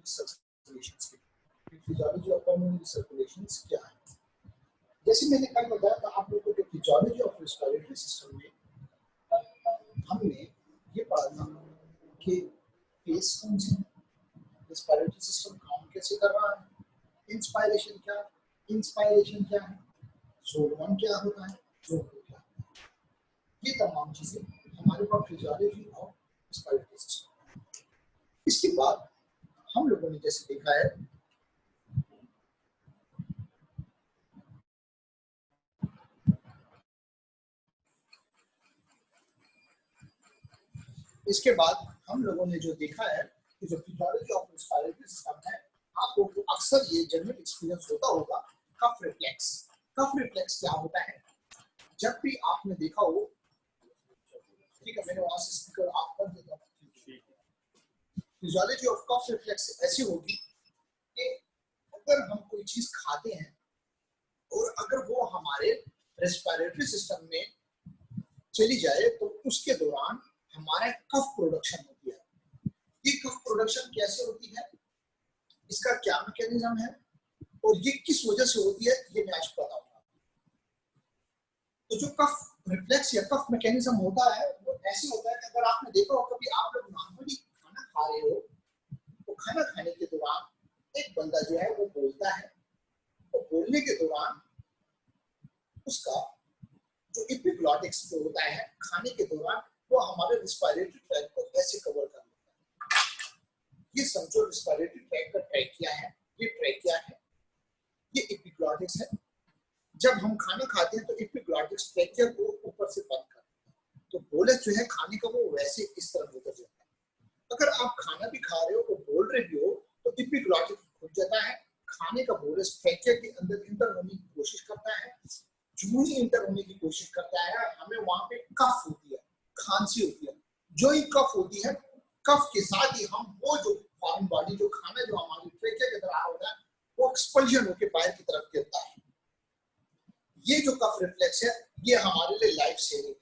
Circulations की। Physiology of pulmonary circulations क्या है? जैसे मैंने कल बताया था आप लोगों को फिजियोलॉजी ऑफ रेस्पिरेटरी सिस्टम में हमने ये पढ़ा था कि फेस कौन सी है, रेस्पिरेटरी सिस्टम काम कैसे कर रहा है, इंस्पायरेशन क्या है, जोन 1 क्या होता है, जोन 2 क्या होता है, ये तमाम चीजें हमारे पास फिजियोलॉजी ऑफ रेस्पिरेटरी सिस्टम। इसके बाद हम लोगों ने जैसे देखा है इसके बाद हम लोगों ने जो देखा है कि जो फिजियोलॉजी ऑफ रेस्पिरेटरी सिस्टम है, आप लोगों को अक्सर ये जनरल एक्सपीरियंस होता होगा कफ रिफ्लेक्स। कफ रिफ्लेक्स क्या होता है? जब भी आपने देखा हो, ठीक है मैंने वहां से स्पीकर ऑफ कर देता हूं। फिजियोलॉजी ऑफ कफ रिफ्लेक्स ऐसी होगी कि अगर हम कोई चीज खाते हैं और अगर वो हमारे रेस्पिरेटरी सिस्टम में चली जाए तो उसके दौरान हमारा कफ प्रोडक्शन होती है। ये कफ प्रोडक्शन कैसे होती है, इसका क्या मैकेनिज्म है और ये किस वजह से होती है, ये मैं आज बताऊंगा। तो जो कफ रिफ्लेक्स या कफ मैकेनिज्म होता है वो ऐसे होता है कि अगर आपने देखा हो कभी आप लोग नॉर्मली खाना खा रहे हो तो खाना खाने के दौरान एक बंदा जो है वो बोलता है, तो बोलने के दौरान उसका जो एपिग्लॉटिक्स जो होता है खाने के दौरान वो हमारे रेस्पिरेटरी ट्रैक्ट को ऐसे कवर कर लेता है। ये समझो रेस्पिरेटरी ट्रैक्ट का ट्रैकिया है, ये ट्रैकिया है, ये एपिग्लॉटिक्स है। जब हम खाना खाते हैं तो एपिग्लॉटिक्स ट्रैकिया को ऊपर से बंद करता है, तो बोलस जो है खाने का वो वैसे इस तरह उतर जाता है। अगर आप खाना भी खा रहे हो तो बोल रहे भी हो तो एपिग्लॉटिक्स खुल जाता है, खाने का बोलस ट्रैकिया के अंदर इंटर होने की कोशिश करता है। जो ही इंटर होने की कोशिश करता है हमें वहां पे कफ होती है, खांसी होती है। जो ही कफ होती है, कफ के साथ ही हम वो जो फॉरेन बॉडी जो खाना जो हमारी ट्रैकिया के तरह होता है वो एक्सपल्जन होकर बाहर की तरफ गिरता है। ये जो कफ रिफ्लेक्स है ये हमारे लिए लाइफ सेविंग है,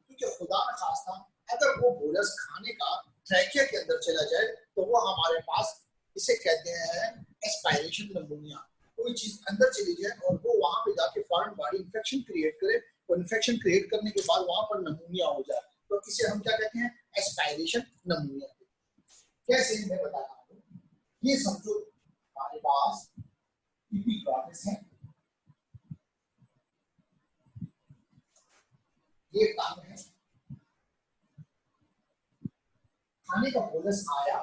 क्योंकि खुदा न खास्ता अगर वो बोलस खाने का ट्रैकिया के अंदर चला जाए तो वो हमारे पास इसे कहते हैं एस्पायरेशन निमोनिया। कोई चीज अंदर चली जाए और वो वहां पे जाके फॉरेन बॉडी इंफेक्शन क्रिएट करे और इंफेक्शन क्रिएट करने के बाद वहां पर निमोनिया हो जाए तो इसे हम क्या कहते हैं, एस्पायरेशन निमोनिया। कैसे मैं बता रहा हूँ, ये समझो हमारे पास एपिग्लॉटिस है, ये काम है, खाने का बोलस आया,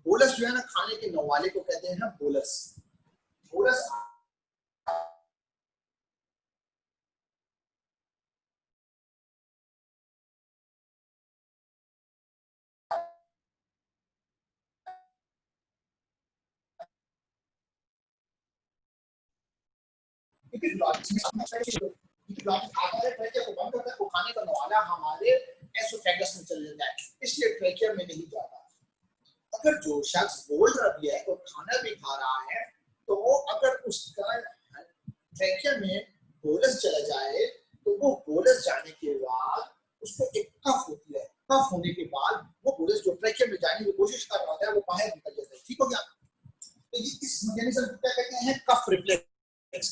बोलस जो है ना खाने के नवाले को कहते हैं ना बोलस। बोलस को खाने का नवाला हमारे एसोफेगस में चल जाता है, इसलिए ट्रैकिया में नहीं जाता। अगर जो शख्स बोल रहा भी है और खाना भी खा रहा है तो वो अगर उसका ट्रैकिया में बोलस चला जाए तो वो बोलस जाने के बाद उसको एक कफ होती है, कफ होने के बाद वो बोलस जो ट्रैकिया में जाने की कोशिश कर रहा है वो बाहर निकल जाता है। ठीक हो गया? तो ये इस मैकेनिज्म को क्या कहते हैं, कफ रिफ्लेक्स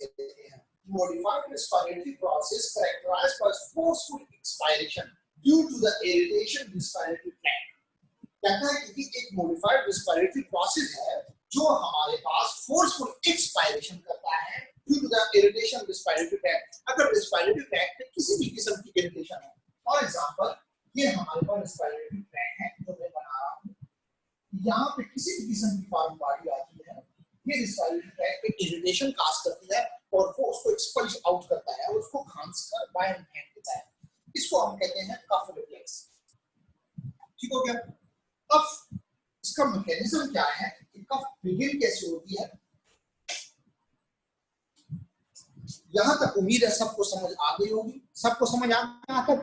कहते हैं। Modified respiratory process characterized by forceful expiration due to the irritation respiratory tract। कहता है कि एक modified respiratory process है जो हमारे पास forceful expiration करता है due to the irritation respiratory tract। अगर respiratory tract में किसी भी किस्म की irritation है, फॉर एग्जांपल ये हमारे पास respiratory tract है जो मैं बना रहा हूँ, यहाँ पे किसी भी किस्म की फॉरेन बॉडी आती है, ये रेस्पिरेटरी ट्रैक्ट पे इरिटेशन काज करती है और वो उसको एक्सपल्ज आउट करता है और उसको खांस कर बाहर फेंक देता है। इसको हम कहते हैं कफ रिफ्लेक्स। ठीक हो गया? अब इसका मैकेनिज्म क्या है कि कफ बिगिन कैसे होती है, यहां तक उम्मीद है सबको समझ आ गई होगी। सबको समझ आ गया तक?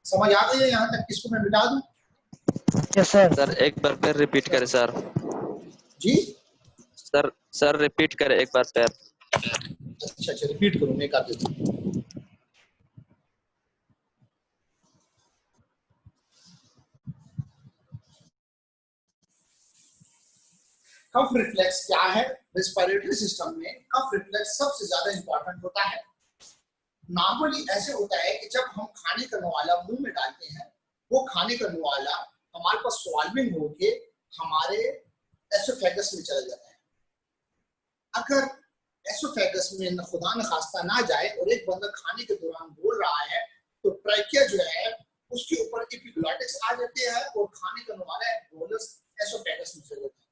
समझ आ गई है यहाँ तक? किसको मैं मिटा दूं? Yes sir. सर एक बार फिर रिपीट करें सर। जी सर रिपीट करें एक बार फिर। अच्छा रिपीट करूं, मैं कर देता हूं। कफ रिफ्लेक्स क्या है? रेस्पिरेटरी सिस्टम में कफ रिफ्लेक्स सबसे ज्यादा इंपॉर्टेंट होता है। नॉर्मली ऐसे होता है कि जब हम खाने का नवाला मुंह में डालते हैं, वो खाने का नवाला हमारे पास स्वाल्विंग होके हमारे एसोफेगस में चला जाता है। अगर एसोफेगस में न खुदा न खास्ता ना जाए और एक बंदा खाने के दौरान बोल रहा है, तो ट्रैकिया जो है उसके ऊपर एपिग्लॉटिक्स आ जाते हैं और खाने का नवाला बोलस एसोफेगस में चला जाता है।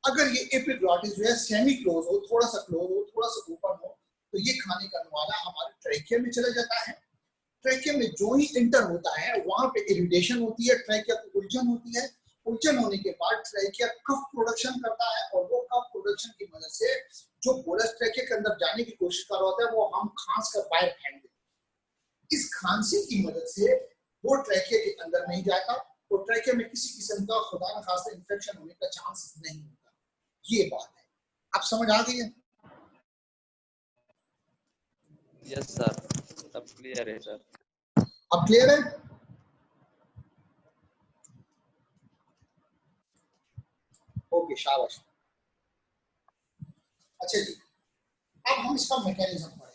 अगर ये एपिग्लॉटिस जो है सेमी क्लोज हो, थोड़ा सा क्लोज हो, थोड़ा सा ओपन हो, तो ये खाने का नवाला हमारे ट्रैकिया में चला जाता है। ट्रैकिया में जो ही इंटर होता है वहां पे इरिटेशन होती है, ट्रैकिया को उलझन होती है। उलझन होने के बाद ट्रैकिया कफ प्रोडक्शन करता है और वो कफ प्रोडक्शन की मदद से जो बोलस ट्रैकिया के अंदर जाने की कोशिश कर रहा होता है, वो हम खांस कर बाहर फेंक देते। इस खांसी की मदद से वो ट्रैकिया के अंदर नहीं जाता और ट्रैकिया में किसी किस्म का खुदा न खास्ता इंफेक्शन होने का चांस नहीं होता। ये बात है, आप समझ आ गई है? यस सर, अब क्लियर है सर। अब क्लियर है? ओके, शाबाश। अच्छा जी, अब हम इसका मैकेनिज्म पढ़ेंगे।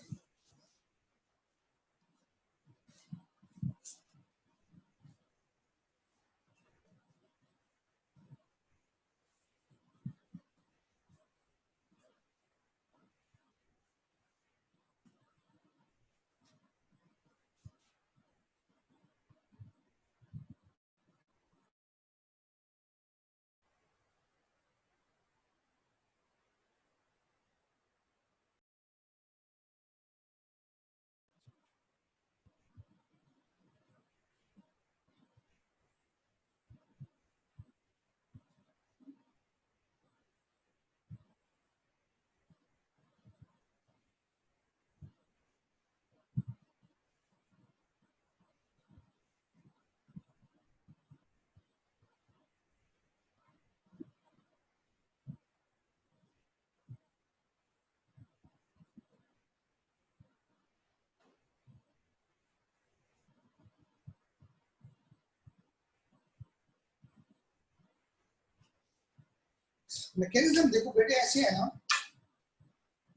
मैकेनिज्म देखो बेटे, ऐसे है ना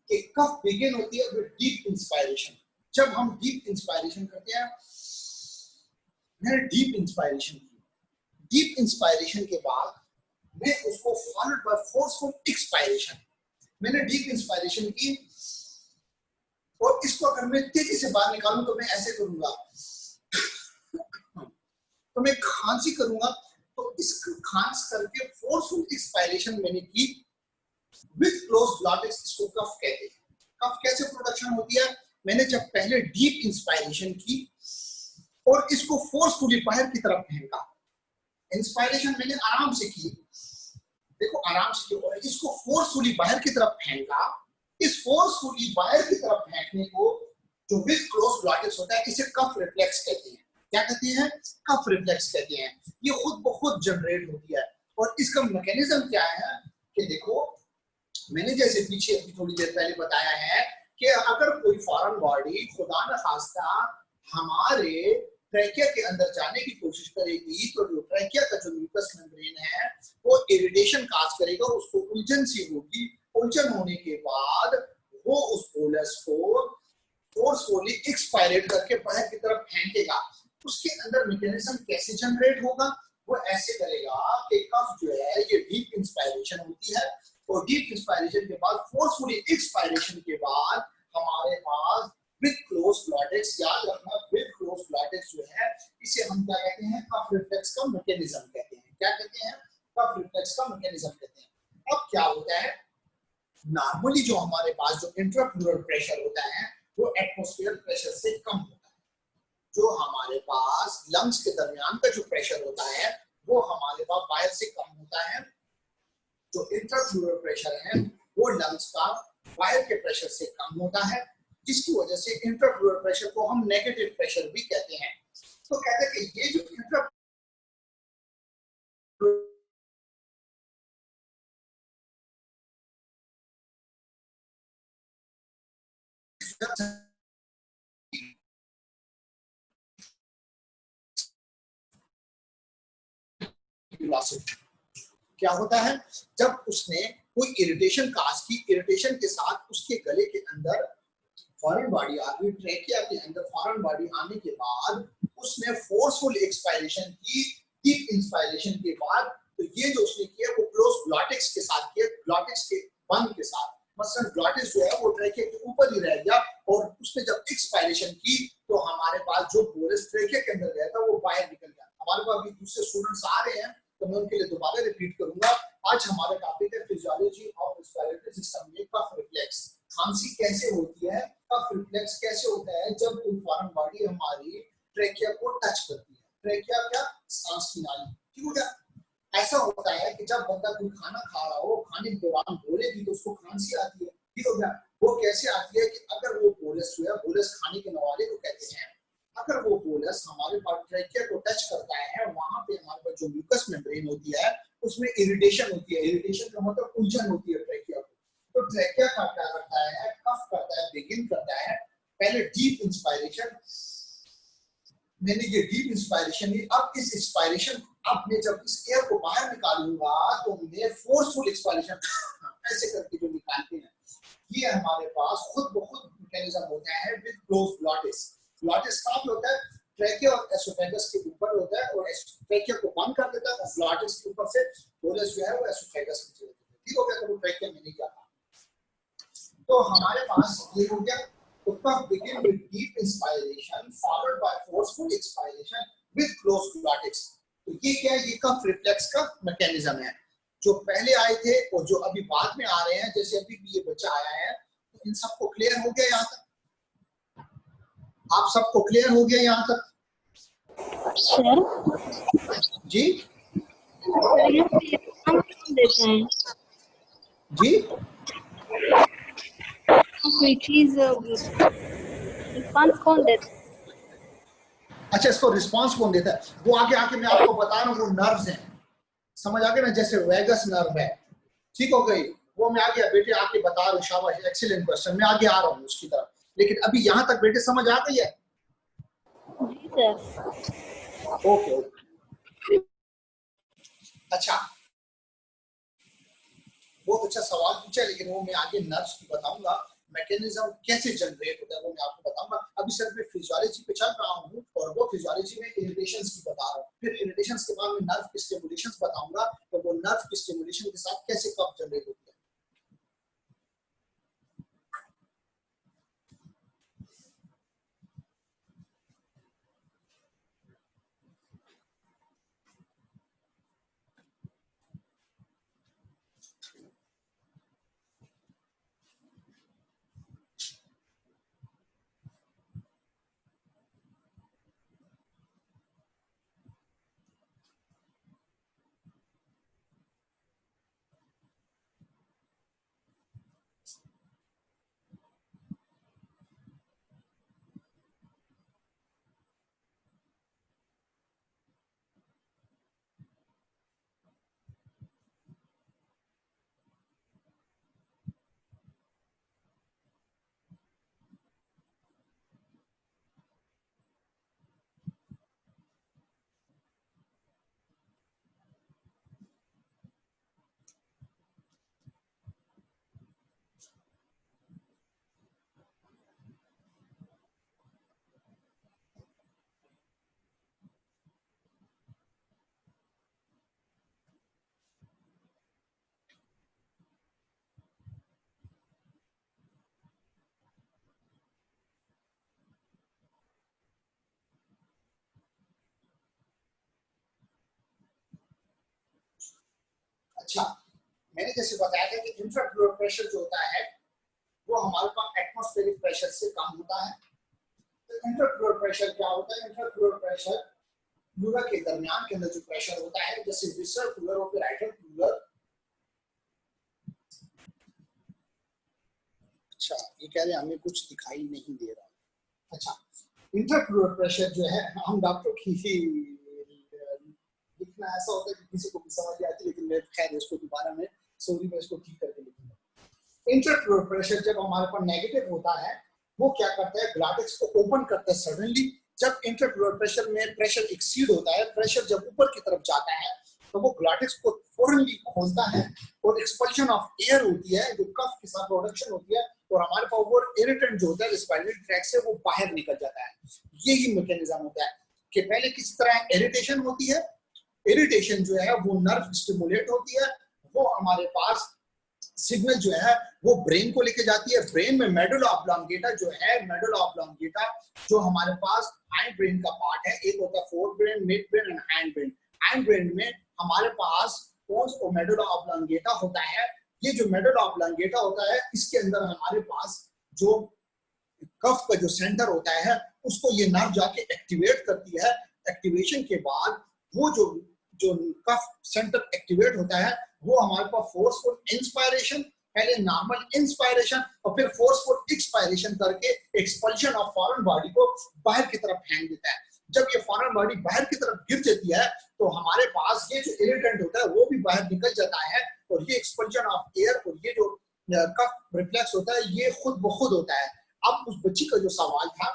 कि कफ बिगिन होती है विद डीप इंस्पायरेशन। जब हम डीप इंस्पायरेशन करते हैं, मैंने डीप इंस्पायरेशन की, डीप इंस्पायरेशन के बाद मैं उसको फॉलोड बाय फोर्सफुल एक्सपायरेशन। मैंने डीप इंस्पायरेशन की और इसको अगर मैं तेजी से बाहर निकालूं तो मैं ऐसे करूंगा, तो मैं खांसी करूंगा, तो इस खांस करके फोर्सफुल एक्सपायरेशन मैंने की विद क्लोज ग्लॉटिक्स। इसको कफ कहते हैं। कफ कैसे प्रोडक्शन होती है? मैंने जब पहले डीप इंस्पायरेशन की और इसको फोर्सफुली बाहर की तरफ फेंका, इंस्पायरेशन मैंने आराम से की, देखो आराम से की, और इसको फोर्सफुली बाहर की तरफ फेंका। इस फोर्सफुली बाहर की तरफ फेंकने को जो विद क्लोज ग्लॉटिक्स होता है, इसे कफ रिफ्लेक्स कहते हैं। क्या कहते हैं? कफ रिफ्लेक्स कहते हैं। ये खुद ब खुद जनरेट होती है और इसका मैकेनिज्म क्या है कि देखो, मैंने जैसे पीछे अभी थोड़ी देर पहले बताया है कि अगर कोई फॉरेन बॉडी खुदा न खास्ता हमारे ट्रैकिया के अंदर जाने की कोशिश करेगी, तो जो ट्रैकिया का जो म्यूकस मेम्ब्रेन है वो इरिटेशन काज करेगा, उसको उलझन सी होगी। उलझन होने के बाद वो उस बोलस को फोर्सफुली एक्सपायरेट करके बाहर की तरफ फेंकेगा। उसके अंदर मैकेनिज्म कैसे जनरेट होगा? वो ऐसे करेगा कि कफ जो है ये डीप इंस्पायरेशन होती है और डीप इंस्पायरेशन के बाद फोर्सफुली एक्सपायरेशन के बाद हमारे पास विद क्लोज ग्लॉटिक्स, याद रखना विद क्लोज ग्लॉटिक्स जो है इसे हम क्या कहते हैं? कफ रिफ्लेक्स का मैकेनिज्म कहते हैं। क्या कहते हैं? कफ रिफ्लेक्स का मैकेनिज्म कहते हैं। अब क्या होता है, नॉर्मली जो हमारे पास जो इंट्राप्लूरल प्रेशर होता है वो एटमॉस्फेयर प्रेशर से कम होता है। जो हमारे पास लंग्स के दरमियान का जो प्रेशर होता है वो हमारे पास बाहर से कम होता है। जो इंट्राफ्लूरल प्रेशर है वो लंग्स का बाहर के प्रेशर से कम होता है, जिसकी वजह से इंट्राफ्लूरल प्रेशर को हम नेगेटिव प्रेशर भी कहते हैं। तो कहते हैं कि ये जो इंट्रा क्या होता है, जब उसने कोई इरिटेशन काज की, इरिटेशन के साथ उसके गले के अंदर फॉरेन बॉडी आ गई, ट्रेकिया के अंदर फॉरेन बॉडी आने के बाद उसने फोर्सफुल एक्सपायरेशन की, डीप इंस्पायरेशन के बाद, तो ये जो उसने किया वो क्लोज ग्लॉटिक्स के साथ किया, ग्लॉटिक्स के बंद के साथ। मसलन ग्लॉटिक्स जो है वो ट्रेकिया के ऊपर ही रह गया और उसने जब एक्सपायरेशन की तो हमारे पास जो बोरस ट्रेकिया के अंदर गया था वो बाहर निकल गया। हमारे पास अभी दूसरे स्टूडेंट्स आ रहे हैं तो मैं उनके लिए दोबारा रिपीट करूंगा। आज हमारा टॉपिक है फिजियोलॉजी ऑफ रेस्पिरेटरी सिस्टम में कफ रिफ्लेक्स। खांसी कैसे होती है, कफ रिफ्लेक्स कैसे होता है जब कोई फॉरेन बॉडी हमारी ट्रेकिया को टच करती है। ट्रेकिया क्या, सांस की नाली, ठीक हो गया। ऐसा होता है कि जब बंदा कोई खाना खा रहा हो, खाने के दौरान बोले भी तो उसको खांसी आती है, ठीक हो गया। वो कैसे आती है कि अगर वो बोलस जो है, बोलस खाने के नवाले को कहते हैं, अगर वो बोलस हमारे पास ट्रेकिया को टच करता है, वहां पे हमारे पास जो म्यूकस मेम्ब्रेन होती है उसमें इरिटेशन होती है। इरिटेशन का मतलब उलझन होती है ट्रेकिया को। तो ट्रेकिया का क्या करता है, कफ करता है, बिगिन करता है पहले डीप इंस्पायरेशन। मैंने ये डीप इंस्पायरेशन ली, अब इस इंस्पायरेशन, अब मैं जब इस एयर को बाहर निकालूंगा तो मैं फोर्सफुल एक्सपायरेशन ऐसे करके जो निकालते हैं, ये हमारे पास खुद ब खुद मैकेनिज्म होता है विद क्लोज ग्लॉटिस। ग्लॉटिस कहाँ पे होता है, ट्रेकिया और एसोफेगस के ऊपर होता है और ट्रेकिया को बंद कर देता है और ग्लॉटिस के ऊपर से बोलस जो है वो एसोफेगस में चले जाता है, ठीक हो गया। तो वो ट्रेकिया में नहीं जाता। तो हमारे पास ये हो गया। तो कफ begin with deep inspiration followed by forceful expiration with closed glottis। तो ये क्या है, ये कफ रिफ्लेक्स का मैकेनिज्म है। जो पहले आए थे और जो अभी बाद में आ रहे हैं, जैसे अभी भी ये बच्चा आया है, तो इन सबको क्लियर हो गया यहाँ तक? आप सबको क्लियर हो गया यहाँ तक? सर जी देते हैं जी, कोई चीज रिस्पॉन्स कौन देता है? अच्छा इसको रिस्पांस कौन देता है? वो आगे आके मैं आपको बता रहा हूँ, वो नर्व्स हैं, समझ आ गया ना, जैसे वेगस नर्व है, ठीक हो गई। वो मैं आगे बेटे आके बता रहा हूँ, शाबाश, एक्सीलेंट क्वेश्चन, मैं आगे आ रहा हूँ उसकी तरफ। लेकिन अभी यहाँ तक बेटे समझ आ गई है? जी सर। ओके ओके, अच्छा बहुत अच्छा सवाल पूछा, लेकिन वो मैं आगे नर्व्स की बताऊंगा, मैकेनिज्म कैसे जनरेट होता है वो मैं आपको बताऊंगा। अभी सिर्फ मैं फिजियोलॉजी पे चल रहा हूँ और वो फिजियोलॉजी में इरिटेशंस की बता रहा हूँ, फिर इरिटेशंस के बाद में नर्व की स्टिमुलेशंस बताऊंगा, तो वो नर्व की स्टिमुलेशन के साथ कैसे कफ जनरेट होती है। अच्छा, मैंने जैसे बताया था कि इंफ्राफ्लोर प्रेशर जो होता है वो हमारे पास एटमॉस्फेरिक प्रेशर से कम होता है। तो इंफ्राफ्लोर प्रेशर क्या होता है? इंफ्राफ्लोर प्रेशर प्लूरा के दरमियान के अंदर जो प्रेशर होता है, जैसे विसरल प्लूरा और राइटर प्लूरा। अच्छा, ये कह रहे हैं हमें कुछ दिखाई नहीं दे रहा। अच्छा, इंट्राप्लूरल प्रेशर जो है, हम डॉक्टर की लिखना ऐसा होता है कि किसी को भी समझ नहीं आती, लेकिन मैं खैर इसको दोबारा मैं सॉरी मैं इसको ठीक करके लिखूंगा। इंट्राप्लूरल प्रेशर जब हमारे पास नेगेटिव होता है, वो क्या करता है, ग्लॉटिक्स को ओपन करता है सडनली। जब इंट्राप्लूरल प्रेशर में प्रेशर एक्सीड होता है, प्रेशर जब ऊपर की तरफ जाता है, तो वो ग्लॉटिक्स को फौरन खोलता है और एक्सपल्शन ऑफ एयर होती है, जो कफ के साथ प्रोडक्शन होती है, और हमारे पास वो इरिटेंट जो होता है रेस्पिरेटरी ट्रैक्ट से वो बाहर निकल जाता है। यही मैकेनिज्म होता है कि पहले किस तरह इरिटेशन होती है, इरिटेशन जो है वो नर्व स्टिमुलेट होती है, वो हमारे पास सिग्नल जो है वो ब्रेन को लेके जाती है। ब्रेन में मेडुला ऑब्लोंगेटा जो है, मेडुला ऑब्लोंगेटा जो हमारे पास हाइंड ब्रेन का पार्ट है, एक होता है fore brain, mid brain and hind brain. Hind brain में हमारे पास पोन्स और मेडुला ऑब्लोंगेटा होता है। ये जो मेडुला ऑब्लोंगेटा होता है, इसके अंदर हमारे पास जो कफ का जो सेंटर होता है उसको ये नर्व जाके एक्टिवेट करती है। एक्टिवेशन के बाद वो जो कफ सेंटर एक्टिवेट होता है वो हमारे पास फोर्सफुल इंस्पायरेशन, पहले नॉर्मल इंस्पायरेशन और फिर फोर्सफुल एक्सपायरेशन करके एक्सपल्शन ऑफ फॉरेन बॉडी को बाहर की तरफ फेंक देता है। जब ये फॉरेन बॉडी बाहर की तरफ गिर जाती है तो हमारे पास ये जो इरिटेंट होता है वो भी बाहर निकल जाता है, और ये एक्सपल्शन ऑफ एयर और ये जो कफ रिफ्लेक्स होता है ये खुद ब खुद होता है। अब उस बच्ची का जो सवाल था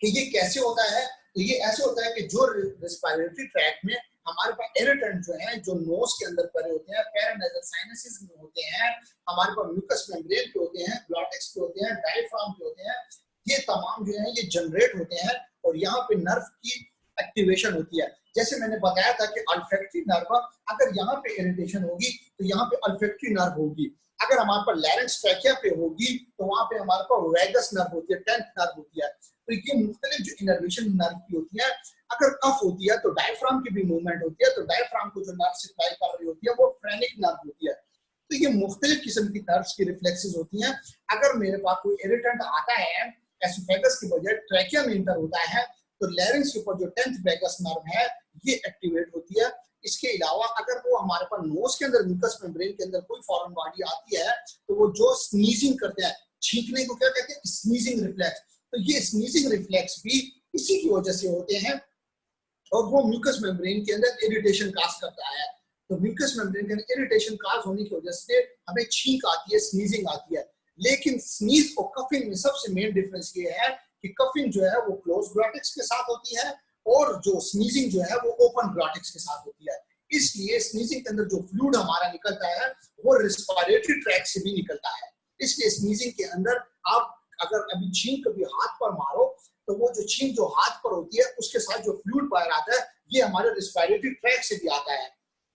कि ये कैसे होता है, तो ये ऐसे होता है कि जो रेस्पिरेटरी ट्रैक्ट में हमारे पास इरिटेंट जो है, जो नोज के अंदर पड़े होते हैं, पैरानेजल साइनसेस में होते हैं, हमारे पास म्यूकस मेम्ब्रेन के होते हैं, ग्लॉटिक्स के होते हैं, डायफ्राम के होते हैं, ये तमाम जो है ये जनरेट होते हैं और यहाँ पे नर्व की एक्टिवेशन होती है। जैसे मैंने बताया था कि अल्फैक्टरी नर्व, अगर यहाँ पे इरिटेशन होगी तो यहाँ पे अल्फैक्टरी नर्व होगी। अगर हमारे पास लैरिंक्स ट्रैकिया पे होगी तो वहां पे हमारे पास वैगस नर्व होती है, 10th नर्व होती है। तो ये मुख्तलिफ जो इनर्वेशन नर्व की होती है। अगर कफ होती है तो डायफ्राम की भी मूवमेंट होती है, तो डायफ्राम को जो नर्व सप्लाई कर रही होती है वो फ्रेनिक नर्व होती है। तो ये मुख्तलिफ किस्म की नर्व्स की रिफ्लेक्सेस होती हैं। अगर मेरे पास कोई इरिटेंट आता है एसोफेगस की वजह ट्रैकिया में इंटर होता है तो लैरिंक्स के ऊपर जो 10th वैगस नर्व है ये एक्टिवेट होती है। इसके अलावा अगर वो हमारे पास नोज के अंदर म्यूकस मेम्ब्रेन के अंदर कोई फॉरेन बॉडी आती है तो वो जो स्नीजिंग करते हैं, छींकने को क्या कहते हैं, स्नीजिंग रिफ्लेक्स, तो ये स्नीजिंग रिफ्लेक्स भी इसी की वजह से होते हैं और वो म्यूकस मेम्ब्रेन के अंदर इरिटेशन काज करता है। तो म्यूकस मेम्ब्रेन के अंदर इरिटेशन काज होने की वजह से हमें छींक आती है, स्नीजिंग आती है। लेकिन स्नीज और कफिंग में सबसे मेन डिफरेंस ये है कि कफिंग जो है वो क्लोज ग्लॉटिक्स के साथ होती है और जो स्नीजिंग जो है वो ओपन ग्लॉटिक्स के साथ होती है। इसलिए स्नीजिंग के अंदर जो फ्लूइड हमारा निकलता है वो रेस्पिरेटरी ट्रैक्ट से भी निकलता है। इसलिए स्नीजिंग के अंदर आप अगर अभी छींक कभी हाथ पर मारो तो वो जो छींक जो हाथ पर होती है उसके साथ जो फ्लूइड बाहर आता है ये हमारे रेस्पिरेटरी ट्रैक्ट से भी आता है।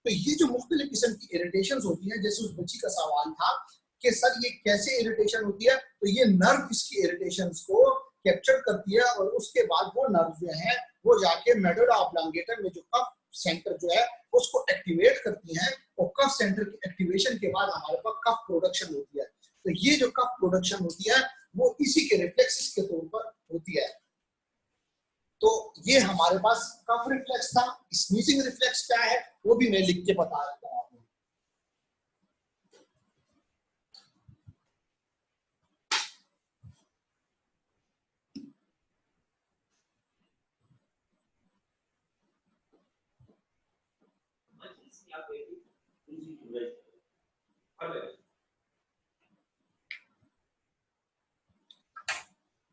तो ये जो मुख्तलिफ किस्म की इरिटेशंस होती हैं, जैसे उस बच्ची का सवाल था कि सर ये कैसे इरिटेशन होती है, तो ये नर्व इसकी इरिटेशंस को कैप्चर करती है और उसके बाद वो नर्व जो है वो जाके मेडुला ऑब्लोंगेटा में जो कफ सेंटर जो है उसको एक्टिवेट करती हैं और कफ सेंटर की एक्टिवेशन के बाद हमारे पास कफ प्रोडक्शन होती है। तो ये जो कफ प्रोडक्शन होती है वो इसी के रिफ्लेक्सेस के तौर पर होती है। तो ये हमारे पास कफ रिफ्लेक्स था। स्नीजिंग रिफ्लेक्स क्या है वो भी मैं लिख के बता देता हूँ आपको।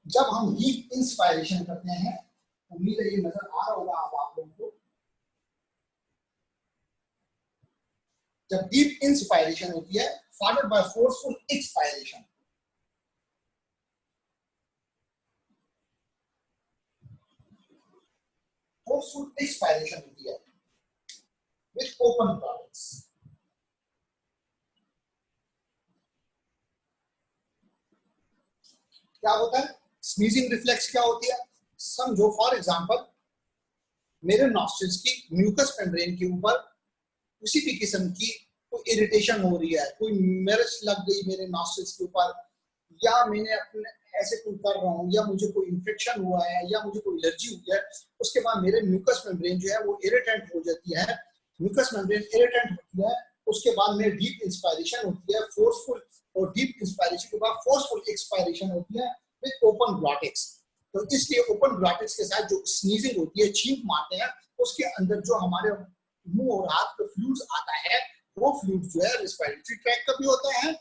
जब हम डीप इंस्पायरेशन करते हैं, उम्मीद है ये नजर आ रहा होगा आप लोगों को। जब डीप इंस्पायरेशन होती है followed by forceful expiration, forceful expiration होती है विद ओपन ब्रैकेट्स। क्या होता है स्नीजिंग रिफ्लेक्स, क्या होती है, समझो फॉर एग्जांपल मेरे नॉस्ट्रिल्स की म्यूकस मेम्ब्रेन के ऊपर किसी भी किस्म की कोई इरिटेशन हो रही है, कोई मिर्च लग गई मेरे नॉस्ट्रिल्स के ऊपर, या मैंने अपने ऐसे कोई कर रहा हूँ, या मुझे कोई इन्फेक्शन हुआ है, या मुझे कोई एलर्जी हुई है, उसके बाद मेरे म्यूकस मेम्ब्रेन जो है वो इरिटेंट हो जाती है। म्यूकस मेम्ब्रेन इरिटेंट होती है, उसके बाद में डीप इंस्पायरेशन होती है फोर्सफुल, और डीप इंस्पायरेशन के बाद फोर्सफुल एक्सपायरेशन होती है विद ओपन ग्लॉटिक्स। तो इसलिए ओपन ग्लॉटिक्स के साथ जो स्नीजिंग होती है, छींक मारते हैं, उसके अंदर जो हमारे मुंह और हाथ पे फ्लूइड्स आता है वो फ्लूइड जो है रेस्पिरेटरी ट्रैक्ट का भी होता है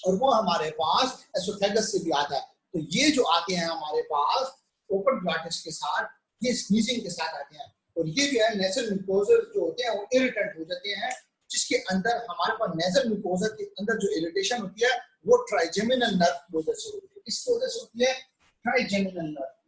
और वो हमारे पास एसोफेगस से भी आता है। तो ये जो आते हैं हमारे पास ओपन ग्लॉटिक्स के साथ, ये स्नीजिंग के साथ आते हैं। और ये जो है नेजल म्यूकोसा जो होते हैं वो इरिटेंट हो जाते हैं, जिसके अंदर हमारे पास नेजल म्यूकोसा के अंदर जो इरिटेशन होती है वो ट्राइजेमिनल नर्व की वजह से होती है। इसकी वजह से होती है ट्राइजेमिनल नर्व।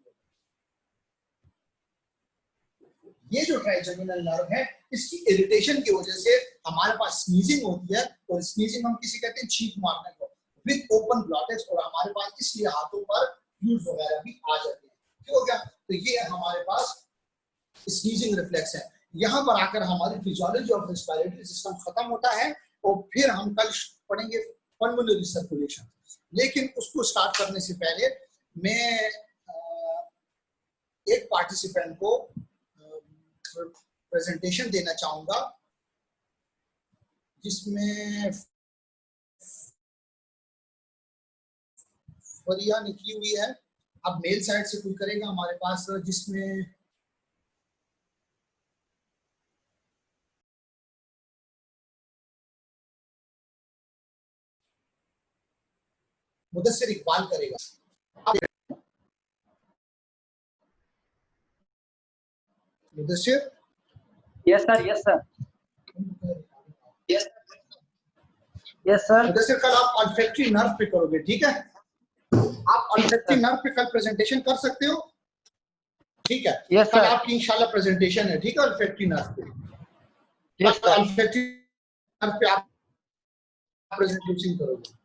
ये जो ट्राइजेमिनल नर्व है इसकी इरिटेशन की वजह से हमारे पास स्नीजिंग होती है, और स्नीजिंग हम किसी कहते हैं छींक मारने को, विद ओपन ब्लॉटेज, और हमारे पास इसलिए हाथों पर फ्लूइड्स वगैरह भी आ जाते हैं। ठीक हो गया? तो ये हमारे पास स्नीजिंग रिफ्लेक्स है। यहाँ पर आकर हमारी फिजियोलॉजी ऑफ रेस्पिरेटरी सिस्टम खत्म होता है, और फिर हम कल पढ़ेंगे पल्मोनरी सर्कुलेशन। लेकिन उसको स्टार्ट करने से पहले मैं एक पार्टिसिपेंट को प्रेजेंटेशन देना चाहूंगा, जिसमें फरिया ने की हुई है। अब मेल साइड से कोई करेगा हमारे पास, जिसमें मुदस्सिर इकबाल करेगा। Mudassir? Yes sir, yes sir, yes sir. Mudassir कल आप ऑल्फैक्टरी नर्व पे करोगे, ठीक है? आप ऑल्फैक्टरी नर्व पे कल प्रेजेंटेशन कर सकते हो, ठीक है? यस कल सर, आपकी इंशाल्लाह प्रेजेंटेशन है, ठीक है? ऑल्फैक्टरी नर्व पे। Yes sir. ऑल्फैक्टरी नर्व पे आप प्रेजेंटेशन करोगे।